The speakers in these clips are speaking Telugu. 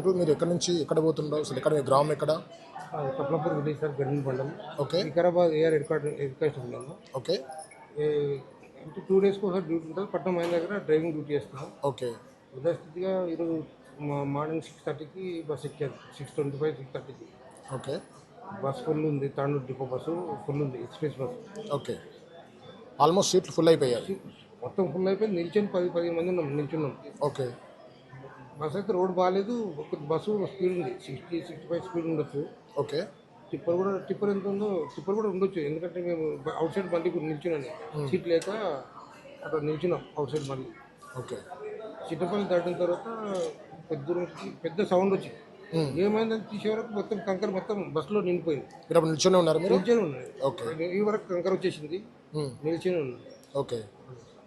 అంకుల్ మీరు ఎక్కడి నుంచి ఎక్కడ పోతుండో అసలు ఎక్కడ మీ గ్రామం ఎక్కడ? కప్లాపూర్ విలేజ్ సార్, గడ్డిన మండలం, ఓకే వికారాబాద్ ఏఆర్ ఎడ్యుకేషన్ ఉన్నాను. ఓకే అంటే 2 డేస్కి ఒకసారి డ్యూటీ ఉంటుంది. పట్నం అయిన దగ్గర డ్రైవింగ్ డ్యూటీ చేస్తున్నాం. ఓకే యథాస్థితిగా ఈరోజు మార్నింగ్ 6:30కి బస్ ఎక్కారు. 6:25, 6:30కి ఓకే బస్ ఫుల్ ఉంది. తాండూరు డిపో బస్సు ఫుల్ ఉంది, ఎక్స్ప్రెస్ బస్. ఓకే ఆల్మోస్ట్ సీట్లు ఫుల్ అయిపోయాయి. మొత్తం ఫుల్ అయిపోయింది. నిల్చొని 10-15 మంది ఉన్నాం, నిల్చున్నాం. ఓకే బస్ అయితే రోడ్ బాగాలేదు. ఒక బస్సు స్పీడ్ ఉంది, 60-65 స్పీడ్ ఉండొచ్చు. ఓకే టిప్పర్ ఎంత ఉందో టిప్పర్ కూడా ఉండొచ్చు. ఎందుకంటే మేము అవుట్ సైడ్ బండి నిల్చున్నాను, సీట్ లేక అక్కడ నిల్చున్నాం అవుట్ సైడ్ బండి. ఓకే చిట్టపల్లి దాటిన తర్వాత పెద్ద సౌండ్ వచ్చింది. ఏమైందని తీసే వరకు మొత్తం కంకర మొత్తం బస్సులో నిండిపోయింది. మీరు అప్పుడు నిల్చొని ఉన్నారు? మీరు నిల్చొని ఉన్నాయి. ఓకే ఈ వరకు కంకర వచ్చేసింది, నిల్చొని ఉన్నాయి. ఓకే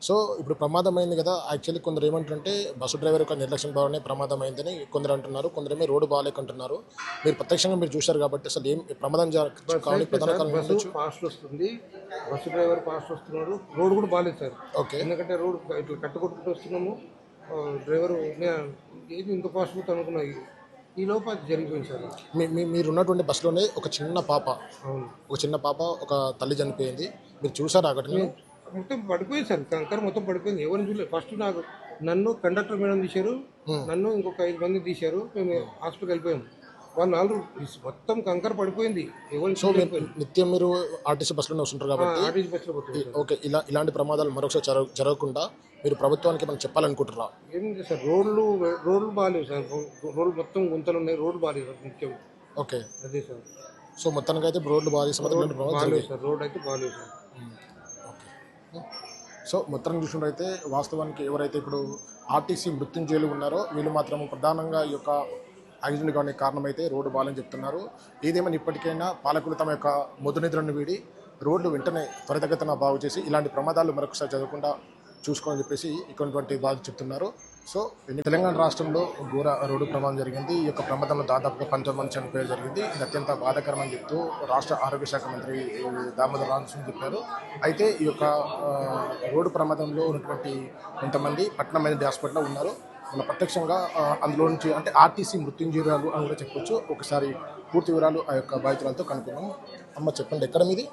సో ఇప్పుడు ప్రమాదం అయింది కదా. యాక్చువల్లీ కొందరు ఏమంటారంటే బస్సు డ్రైవర్ యొక్క నిర్లక్ష్యం భావనే ప్రమాదం అయిందని కొందరు అంటున్నారు, కొందరేమో రోడ్డు బాగాలేకంటున్నారు. మీరు ప్రత్యక్షంగా మీరు చూశారు కాబట్టి అసలు ఏం ప్రమాదం కావడానికి ప్రధాన కారణం బస్సు ఫాస్ట్ వస్తుంది, బస్సు డ్రైవర్ ఫాస్ట్ వస్తున్నారు. రోడ్ కూడా బాగాలేదు సార్. ఓకే ఎందుకంటే రోడ్ ఇట్లా కట్టుకొట్టుకుంటూ వస్తున్నాము. డ్రైవర్ ఏది ఇంత ఫాస్ట్ పోతా అనుకున్నా, ఈ లోపు అది జరిగిపోయింది సార్. మీరు ఉన్నటువంటి బస్సులోనే ఒక చిన్న పాప, అవును, ఒక చిన్న పాప, ఒక తల్లి చనిపోయింది. మీరు చూసారా అక్కడ? మొత్తం పడిపోయింది సార్, కంకర మొత్తం పడిపోయింది. ఎవరిని చూడలేదు. ఫస్ట్ నన్ను కండక్టర్ మేడం తీశారు, నన్ను ఇంకొక 5 మంది తీశారు. మేము హాస్పిటల్కి వెళ్ళిపోయాము. వాళ్ళు 4 మొత్తం కంకర పడిపోయింది. ఎవరిని నిత్యం మీరు ఆర్టీసీ బస్సులోనే వస్తుంటారు కాబట్టి ఆర్టీసీ బస్సులో పోతుంది. ఓకే ఇలాంటి ప్రమాదాలు మరొకసారి జరగకుండా మీరు ప్రభుత్వానికి మనం చెప్పాలనుకుంటున్నారా? ఏం సార్, రోడ్లు బాగాలేవు సార్. రోడ్లు మొత్తం గుంతలు ఉన్నాయి, రోడ్లు బాగాలేవు ముఖ్యం. ఓకే అదే సార్. సో మొత్తానికి అయితే రోడ్లు బాగాలేవు సార్, రోడ్ అయితే బాగాలేవు సార్. సో మొత్తం చూసినట్టయితే వాస్తవానికి ఎవరైతే ఇప్పుడు ఆర్టీసీ మృత్యుంజయులు ఉన్నారో వీళ్ళు మాత్రం ప్రధానంగా ఈ యొక్క యాక్సిడెంట్ కానీ కారణమైతే రోడ్డు బాగాలని చెప్తున్నారు. ఏదేమైనా ఇప్పటికైనా పాలకులు తమ యొక్క మొదనిద్రను వీడి రోడ్లు వెంటనే త్వరితగతిన బాగు చేసి ఇలాంటి ప్రమాదాలు మరొకసారి జరగకుండా చూసుకోవాలని చెప్పేసి ఇటువంటి బాధ చెప్తున్నారు. సో తెలంగాణ రాష్ట్రంలో ఘోర రోడ్డు ప్రమాదం జరిగింది. ఈ యొక్క ప్రమాదంలో దాదాపుగా 19 మంది చనిపోయడం జరిగింది. ఇది అత్యంత బాధాకరమని చెప్తూ రాష్ట్ర ఆరోగ్య శాఖ మంత్రి దామోదర్ రాజనరసింహ చెప్పారు. అయితే ఈ యొక్క రోడ్డు ప్రమాదంలో ఉన్నటువంటి కొంతమంది పట్నం హాస్పిటల్లో ఉన్నారు. మన ప్రత్యక్షంగా అందులో నుంచి అంటే ఆర్టీసీ మృత్యుంజయురాలు అని కూడా చెప్పొచ్చు. ఒకసారి పూర్తి వివరాలు ఆ యొక్క బాధితులతో కనుక్కున్నాం. అమ్మ చెప్పండి, ఎక్కడ మీది?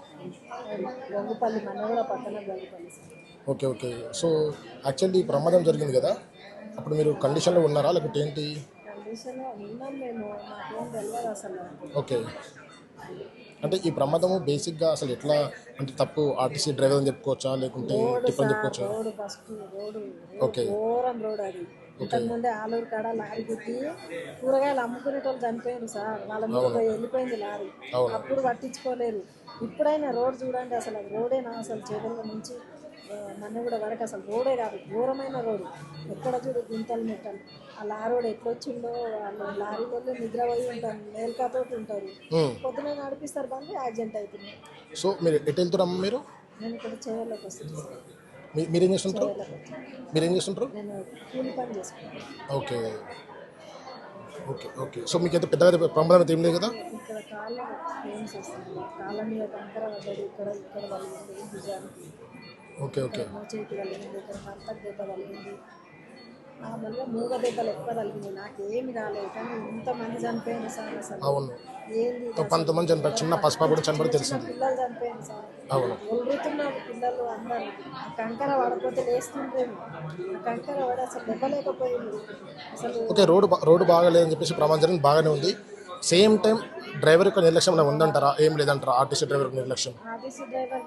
ఓకే ఓకే సో యాక్చువల్లీ ఈ ప్రమాదం జరిగింది కదా, అప్పుడు మీరు కండిషన్లో ఉన్నారా లేకపోతే ఏంటి? ఓకే అంటే ఈ ప్రమాదము బేసిక్గా అసలు ఎట్లా అంటే తప్పు ఆర్టీసీ డ్రైవర్ అని చెప్పుకోవచ్చా లేకుంటే టిప్ అని చెప్పుకోవచ్చా? ఓకే ఇంతకుముందే ఆలూరు కాడ లారీ గుద్ది కూరగాయలు అమ్ముకునేటోళ్ళు చనిపోయారు సార్. వాళ్ళ మీద వెళ్ళిపోయింది లారీ, అప్పుడు పట్టించుకోలేరు. ఇప్పుడైనా రోడ్ చూడండి, అసలు అది రోడేనా? అసలు చేతుల నుంచి మన్నగూడ వరకు అసలు రోడే కాదు, ఘోరమైన రోడ్డు. ఎక్కడ చూడు గుంతలు మెట్టలు. ఆ లారోడు ఎట్లొచ్చిందో, వాళ్ళు లారీలో నిద్రపోయి ఉంటారు, మేల్కాతోటి ఉంటారు. పొద్దున నడిపిస్తారు బండి, యాక్సిడెంట్ అవుతుంది. సో మీరు ఎటు వెళ్తారమ్మా? మీరు? నేను ఇక్కడ చేయాలకు వస్తుంది. మీరేం చేస్తుంటారు? నేను కూలి పని చేసుకుంటాను. ఓకే ఓకే ఓకే సో మీకైతే పెద్దగా ప్రమాదం అయితే ఏం లేదు కదా? ఇక్కడ కాళ్ళ పెయిన్స్ వస్తుంది, కాళ్ళ మీద కంకర పడ్డది, ఇక్కడ కలిగింది భుజానికి. ఓకే ఓకే చేతి కలిగింది, ఇక్కడ కంతకు దెబ్బ కలిగింది. నార్మల్గా 3 దెబ్బలు ఎక్కువ కలిగింది. నాకేమి రాలేదు, కానీ ఇంతమంది చనిపోయింది సార్. అసలు అవును, ఏంది 19 మంది చనిపోయారు. చిన్న పసుప కూడా చనిపోయి తెలిసింది. పిల్లలు చనిపోయింది సార్. అవును, ఒలుగుతున్నారు పిల్లలు అందరూ. ఆ కంకర పడకపోతే లేస్తుంటేమో, ఆ కంకర పడి అసలు దెబ్బలేకపోయింది అసలు. ఓకే రోడ్డు బాగాలేదని చెప్పేసి ప్రమాదం జరిగింది, బాగానే ఉంది. సేమ్ టైం డ్రైవర్ యొక్క నిర్లక్ష్యం ఉందంటారా? ఏం లేదంటారా ఆర్టీసీ డ్రైవర్ నిర్లక్ష్యం? ఆర్టీసీ డ్రైవర్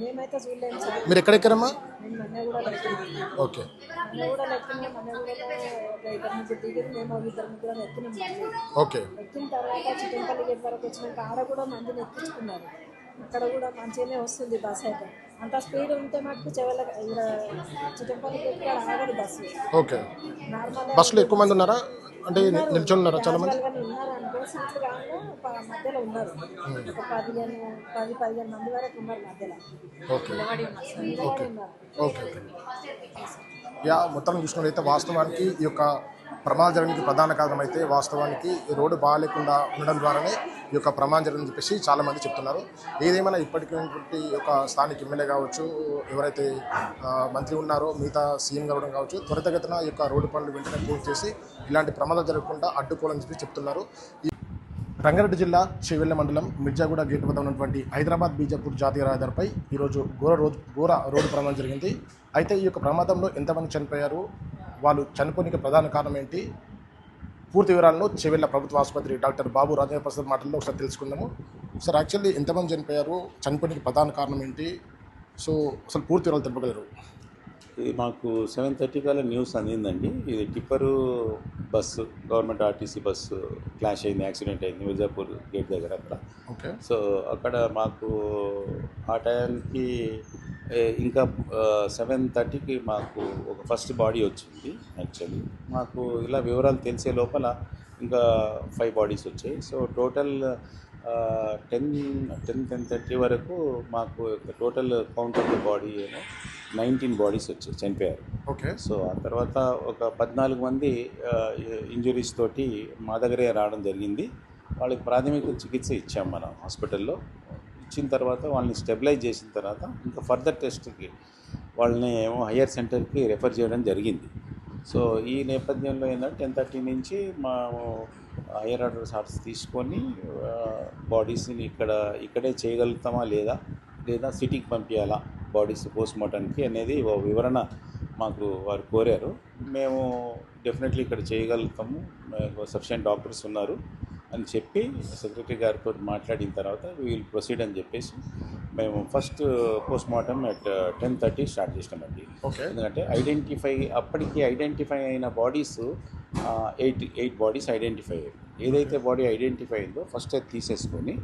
మేమైతే చూడలేము సార్. మీరు ఎక్కడెక్కడమ్మా? నేను మన్నగూడలో ఓకే మన్నగూడలో ఇద్దరు ముగ్గురు దిగిరి, మేము 2-3 ఎక్కినాం. ఓకే ఎక్కిన తర్వాత చిట్టంపల్లి గేట్ వరకు వచ్చినాక ఆడ కూడా మందిని ఎక్కించుకున్నారు. అక్కడ కూడా మంచిగానే వస్తుంది బస్సు. అయితే అంత స్పీడ్ ఉంటే మటుకు చిట్టంపల్లి గేట్ కూడా ఆగదు బస్సు. ఓకే నార్మల్ బస్సులో ఎక్కువ మంది ఉన్నారా? అంటే నిల్చొని ఉన్నారా చాలా మంది? ఉన్నారు అనుకో, సీట్లు కాను మధ్యలో ఉన్నారు. ఒక 10-15 మంది వరకు ఉన్నారు మధ్యలో. Okay okay okay okay yeah మొత్తం చూసుకున్నట్లయితే వాస్తవానికి ఈ యొక్క ప్రమాదం జరగడానికి ప్రధాన కారణం అయితే వాస్తవానికి ఈ రోడ్డు బాగాలేకుండా ఉండడం ద్వారానే ఈ యొక్క ప్రమాదం జరిగిందని చెప్పేసి చాలామంది చెప్తున్నారు. ఏదేమైనా ఇప్పటికీ ఈ యొక్క స్థానిక ఎమ్మెల్యే కావచ్చు, ఎవరైతే మంత్రి ఉన్నారో మిగతా సీఎం కావడం కావచ్చు, త్వరితగతిన ఈ యొక్క రోడ్డు పనులు వెంటనే పూర్తి చేసి ఇలాంటి ప్రమాదాలు జరగకుండా అడ్డుకోవాలని చెప్పి చెప్తున్నారు. రంగారెడ్డి జిల్లా చేవెళ్ల మండలం మిర్జాగూడ గేట్ వద్ద ఉన్నటువంటి హైదరాబాద్ బీజాపూర్ జాతీయ రహదారిపై ఈరోజు ఘోర రోడ్డు ప్రమాదం జరిగింది. అయితే ఈ యొక్క ప్రమాదంలో ఎంతమంది చనిపోయారు, వాళ్ళు చనిపోనికి ప్రధాన కారణం ఏంటి, పూర్తి వివరాలను చేవెళ్ల ప్రభుత్వ ఆసుపత్రి డాక్టర్ బాబు రాజేంద్ర ప్రసాద్ మాటల్లో ఒకసారి తెలుసుకుందాము. సార్, యాక్చువల్లీ ఎంతమంది చనిపోయారు, చనిపోనికి ప్రధాన కారణం ఏంటి, సో అసలు పూర్తి వివరాలు తెలుపగలరు? ఇది మాకు 7:30 కల్లా న్యూస్ అందిందండి. ఇది tipper bus, government RTC bus clash అయింది, యాక్సిడెంట్ అయింది మిర్జాపూర్ గేట్ దగ్గర అక్కడ. ఓకే. సో అక్కడ మాకు ఆ టైంకి ఇంకా 7:30కి మాకు ఒక ఫస్ట్ బాడీ వచ్చింది. యాక్చువల్లీ మాకు ఇలా వివరాలు తెలిసే లోపల ఇంకా 5 బాడీస్ వచ్చాయి. సో టోటల్ 10:30 వరకు మాకు total count of the body 19 bodies వచ్చాయి, చనిపోయారు. ఓకే. సో ఆ తర్వాత ఒక 14 మంది ఇంజురీస్ తోటి మా దగ్గరే రావడం జరిగింది. వాళ్ళకి ప్రాథమిక చికిత్స ఇచ్చాం మనం హాస్పిటల్లో. ఇచ్చిన తర్వాత వాళ్ళని స్టెబిలైజ్ చేసిన తర్వాత ఇంకా ఫర్దర్ టెస్ట్కి వాళ్ళని ఏమో హయ్యర్ సెంటర్కి రెఫర్ చేయడం జరిగింది. సో ఈ నేపథ్యంలో ఏంటంటే 10:30 నుంచి మేము హయ్యర్ ఆర్డర్ షాట్స్ తీసుకొని బాడీస్ని ఇక్కడే చేయగలుగుతామా లేదా సిటీకి పంపించాలా బాడీస్ పోస్ట్మార్టంకి అనేది ఓ వివరణ మాకు వారు కోరారు. మేము డెఫినెట్లీ ఇక్కడ చేయగలుగుతాము, సఫిషియెంట్ డాక్టర్స్ ఉన్నారు అని చెప్పి సెక్రటరీ గారితో మాట్లాడిన తర్వాత వీల్ ప్రొసీడ్ అని చెప్పేసి మేము ఫస్ట్ పోస్ట్మార్టం అట్ 10:30 స్టార్ట్ చేసినామండి. ఓకే. ఎందుకంటే అప్పటికి ఐడెంటిఫై అయిన బాడీస్ 8 బాడీస్ ఐడెంటిఫై అయ్యాయి. ఏదైతే బాడీ ఐడెంటిఫై అయిందో ఫస్ట్ అది తీసేసుకొని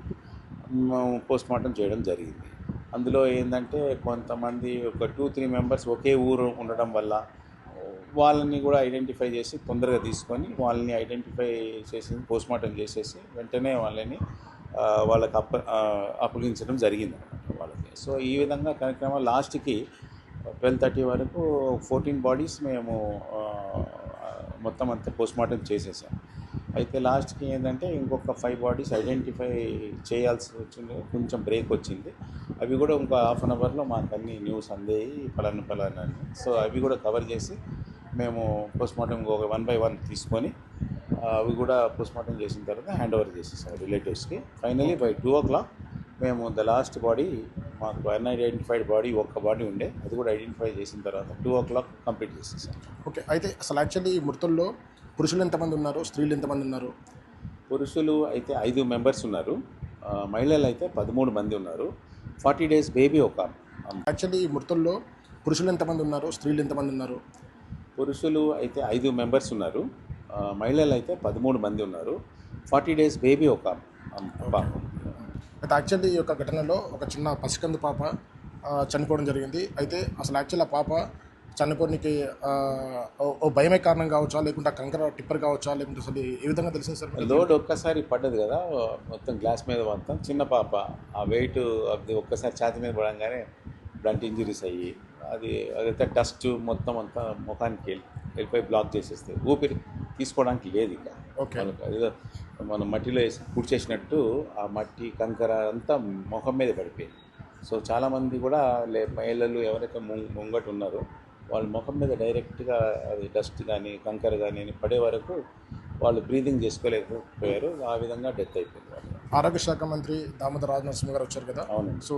పోస్ట్మార్టం చేయడం జరిగింది. అందులో ఏంటంటే కొంతమంది ఒక 2-3 మెంబర్స్ ఒకే ఊరు ఉండడం వల్ల వాళ్ళని కూడా ఐడెంటిఫై చేసి తొందరగా తీసుకొని వాళ్ళని ఐడెంటిఫై చేసి పోస్ట్మార్టం చేసేసి వెంటనే వాళ్ళని వాళ్ళకి అప్పగించడం జరిగింది అన్నమాట వాళ్ళకి. సో ఈ విధంగా కార్యక్రమం లాస్ట్కి 12:30 వరకు 14 బాడీస్ మేము మొత్తం అంతా పోస్ట్మార్టం చేసేసాం. అయితే లాస్ట్కి ఏంటంటే ఇంకొక 5 బాడీస్ ఐడెంటిఫై చేయాల్సి వచ్చింది, కొంచెం బ్రేక్ వచ్చింది. అవి కూడా ఇంకో హాఫ్ అన్ అవర్లో మాకు అన్ని న్యూస్ అందేయి పలానా. సో అవి కూడా కవర్ చేసి మేము పోస్ట్మార్టం ఒక 1 by 1 తీసుకొని అవి కూడా పోస్ట్మార్టం చేసిన తర్వాత హ్యాండ్ ఓవర్ చేసేసాం రిలేటివ్స్కి. ఫైనలీ బై 2 o'clock మేము ద లాస్ట్ బాడీ, మాకు అన్ఐడెంటిఫైడ్ బాడీ ఒక్క బాడీ ఉండే, అది కూడా ఐడెంటిఫై చేసిన తర్వాత 2 o'clock కంప్లీట్ చేసేసాం. ఓకే. అయితే అసలు యాక్చువల్లీ ఈ మృతుల్లో పురుషులు ఎంతమంది ఉన్నారు, స్త్రీలు ఎంతమంది ఉన్నారు? పురుషులు అయితే 5 మెంబర్స్ ఉన్నారు, మహిళలు అయితే 13 మంది ఉన్నారు. 40 days బేబీ ఒక. యాక్చువల్లీ ఈ మృతుల్లో పురుషులు ఎంతమంది ఉన్నారు, స్త్రీలు ఎంతమంది ఉన్నారు? పురుషులు అయితే 5 మెంబర్స్ ఉన్నారు, మహిళలు అయితే 13 మంది ఉన్నారు. 40 days బేబీ ఒక పాప. అయితే యాక్చువల్లీ ఈ యొక్క ఘటనలో ఒక చిన్న పసికందు పాప చనిపోవడం జరిగింది. అయితే అసలు యాక్చువల్ ఆ పాప చనిపోవడానికి ఓ భయమే కారణం కావచ్చా, లేకుంటే కంకర టిప్పర్ కావచ్చా, లేకుంటే అసలు ఏ విధంగా తెలిసింది సార్? లోడ్ ఒక్కసారి పడ్డది కదా, మొత్తం గ్లాస్ మీద మొత్తం చిన్న పాప, ఆ వెయిట్ అది ఒక్కసారి ఛాతీ మీద పడంగానే బ్లంట్ ఇంజరీస్ అయ్యి అదైతే డస్ట్ మొత్తం అంతా ముఖానికి వెళ్ళిపోయి బ్లాక్ చేసేస్తే ఊపిరి తీసుకోవడానికి లేదు ఇక. ఓకే. అదేదో మనం మట్టిలో వేసి పూడ్చేసినట్టు ఆ మట్టి కంకర అంతా ముఖం మీద పడిపోయింది. సో చాలామంది కూడా మహిళలు ఎవరైతే ముంగట ఉన్నారో వాళ్ళ ముఖం మీద డైరెక్ట్గా అది డస్ట్ కానీ కంకర కానీ పడే వరకు వాళ్ళు బ్రీదింగ్ చేసుకోలేకపోయారు. ఆ విధంగా డెత్ అయిపోయింది వాళ్ళు. ఆరోగ్య శాఖ మంత్రి దామోదర్ రాజనరసింహ గారు వచ్చారు కదా. అవునండి. సో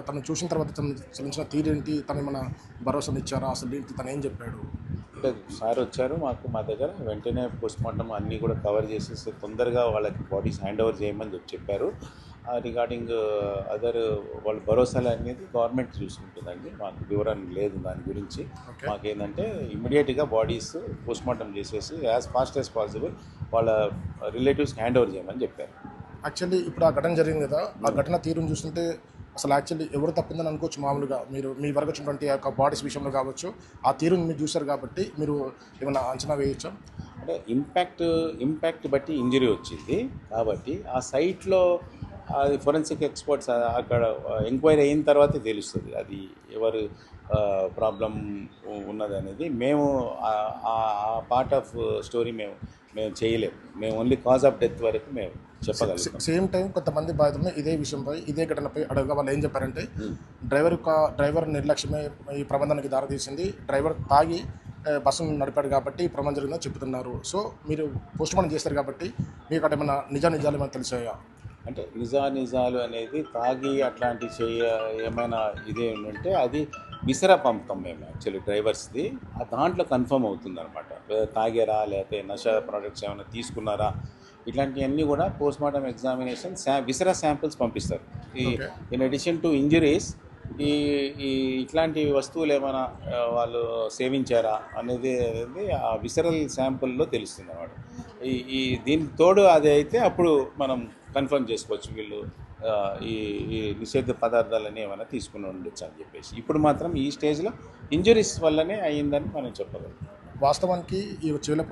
తను చూసిన తర్వాత తను చెల్లించిన తీరేంటి, తను ఏమైనా భరోసాని ఇచ్చారా, అసలు ఏంటి, తను ఏం చెప్పాడు? అంటే సార్ వచ్చారు మా దగ్గర, వెంటనే పోస్ట్మార్టం అన్నీ కూడా కవర్ చేసేసి తొందరగా వాళ్ళకి బాడీస్ హ్యాండ్ ఓవర్ చేయమని చెప్పారు. రిగార్డింగ్ అదర్ వాళ్ళ భరోసాలు అనేది గవర్నమెంట్ చూసుకుంటుందండి, మాకు వివరణ లేదు దాని గురించి. మాకేంటంటే ఇమ్మీడియట్గా బాడీస్ పోస్ట్మార్టం చేసేసి యాజ్ ఫాస్ట్ యాజ్ పాసిబుల్ వాళ్ళ రిలేటివ్స్కి హ్యాండ్ ఓవర్ చేయమని చెప్పారు. యాక్చువల్లీ ఇప్పుడు ఆ ఘటన జరిగింది కదా, ఆ ఘటన తీరును చూస్తుంటే అసలు యాక్చువల్లీ ఎవరు తప్పిందని అనుకోవచ్చు. మామూలుగా మీరు మీ వరకు వచ్చినటువంటి ఆ బాడీస్ విషయంలో కావచ్చు, ఆ తీరుని మీరు చూశారు కాబట్టి మీరు ఏమైనా అంచనా వేయచ్చా? అంటే ఇంపాక్ట్ బట్టి ఇంజరీ వచ్చింది కాబట్టి ఆ సైట్లో అది ఫోరెన్సిక్ ఎక్స్పర్ట్స్ అక్కడ ఎంక్వైరీ అయిన తర్వాతే తెలుస్తుంది అది ఎవరు ప్రాబ్లం ఉన్నది అనేది మేము ఆ పార్ట్ ఆఫ్ స్టోరీ మేము చేయలేము. మేము ఓన్లీ కాజ్ ఆఫ్ డెత్ వరకు మేము చెప్పగలుగుతాం. సేమ్ టైం కొంతమంది బాధితులను ఇదే విషయంపై ఇదే ఘటనపై అడగగా వాళ్ళు ఏం చెప్పారంటే డ్రైవర్ నిర్లక్ష్యమే ఈ ప్రమాదానికి దారితీసింది, డ్రైవర్ తాగి బస్సును నడిపాడు కాబట్టి ఈ ప్రమాదం జరిగిందని చెప్తున్నారు. సో మీరు పోస్ట్ మార్టం చేస్తారు కాబట్టి మీకు అక్కడ ఏమైనా నిజాలు ఏమైనా తెలిసాయా? అంటే నిజాలు అనేది తాగి అట్లాంటి ఏమైనా ఇదే ఉంటే అది విసరా పంపుతాం మేము యాక్చువల్లీ డ్రైవర్స్ది. దాంట్లో కన్ఫర్మ్ అవుతుంది అనమాట, తాగారా లేకపోతే నషా ప్రోడక్ట్స్ ఏమైనా తీసుకున్నారా ఇట్లాంటివన్నీ కూడా పోస్ట్ మార్టం ఎగ్జామినేషన్ విసరా శాంపిల్స్ పంపిస్తారు. ఇన్ అడిషన్ టు ఇంజరీస్ ఈ ఇట్లాంటి వస్తువులు ఏమైనా వాళ్ళు సేవించారా అనేది ఆ విసరల్ శాంపుల్లో తెలుస్తుంది అన్నమాట. దీనికి తోడు అది అయితే అప్పుడు మనం కన్ఫర్మ్ చేసుకోవచ్చు వీళ్ళు ఈ నిషేధ పదార్థాలని ఏమైనా తీసుకుని ఉండొచ్చు అని చెప్పేసి. ఇప్పుడు మాత్రం ఈ స్టేజ్లో ఇంజరీస్ వల్లనే అయ్యిందని మనం చెప్పగలం. వాస్తవానికి ఈ చివరి